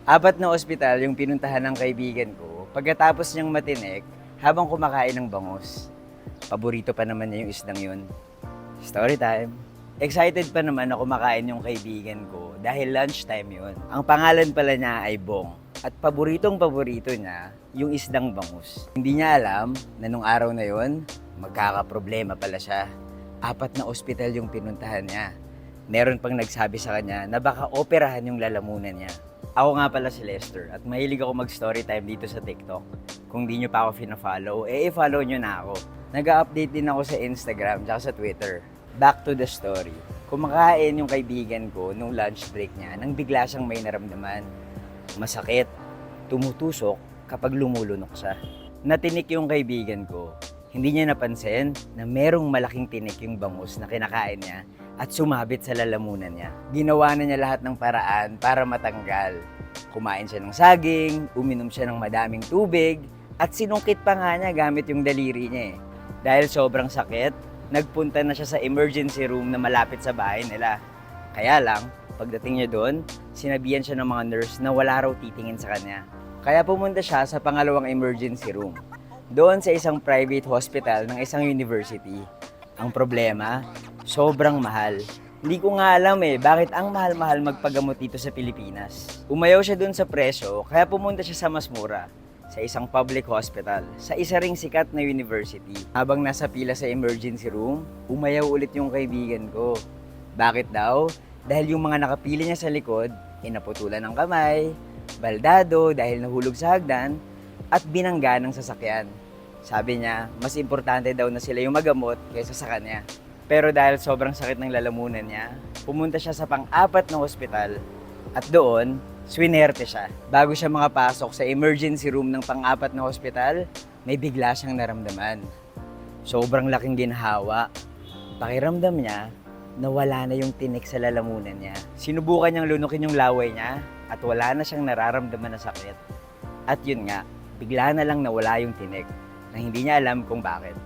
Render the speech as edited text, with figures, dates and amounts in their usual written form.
Apat na ospital yung pinuntahan ng kaibigan ko pagkatapos niyang matinik habang kumakain ng bangus. Paborito pa naman niya yung isdang yun. Story time. Excited pa naman na kumakain yung kaibigan ko dahil lunchtime yun. Ang pangalan pala niya ay Bong. At paboritong-paborito niya yung isdang bangus. Hindi niya alam na nung araw na yun, magkakaproblema pala siya. Apat na ospital yung pinuntahan niya. Meron pang nagsabi sa kanya na baka operahan yung lalamunan niya. Ako nga pala si Lester at mahilig ako mag-story time dito sa TikTok. Kung di nyo pa ako fina-follow, i-follow nyo na ako. Nag-update din ako sa Instagram at sa Twitter. Back to the story. Kumakain yung kaibigan ko nung lunch break niya nang bigla siyang may naramdaman. Masakit, tumutusok kapag lumulunok siya. Natinik yung kaibigan ko. Hindi niya napansin na merong malaking tinik yung bangus na kinakain niya at sumabit sa lalamunan niya. Ginawa na niya lahat ng paraan para matanggal. Kumain siya ng saging, uminom siya ng madaming tubig, at sinungkit pa nga niya gamit yung daliri niya eh. Dahil sobrang sakit, nagpunta na siya sa emergency room na malapit sa bahay nila. Kaya lang, pagdating niya doon, sinabihan siya ng mga nurse na wala raw titingin sa kanya. Kaya pumunta siya sa pangalawang emergency room. Doon sa isang private hospital ng isang university. Ang problema, sobrang mahal. Hindi ko nga alam bakit ang mahal-mahal magpagamot dito sa Pilipinas. Umayaw siya dun sa presyo, kaya pumunta siya sa mas mura, sa isang public hospital, sa isa ring sikat na university. Habang nasa pila sa emergency room, umayaw ulit yung kaibigan ko. Bakit daw? Dahil yung mga nakapili niya sa likod, inaputulan ng kamay, baldado dahil nahulog sa hagdan, at binangga ng sasakyan. Sabi niya, mas importante daw na sila yung magamot kaysa sa kanya. Pero dahil sobrang sakit ng lalamunan niya, pumunta siya sa pang-apat na ospital at doon, swinerte siya. Bago siya makapasok sa emergency room ng pang-apat na ospital, may bigla siyang naramdaman. Sobrang laking ginhawa. Pakiramdam niya, nawala na yung tinik sa lalamunan niya. Sinubukan niyang lunukin yung laway niya at wala na siyang nararamdaman na sakit. At yun nga, bigla na lang nawala yung tinik na hindi niya alam kung bakit.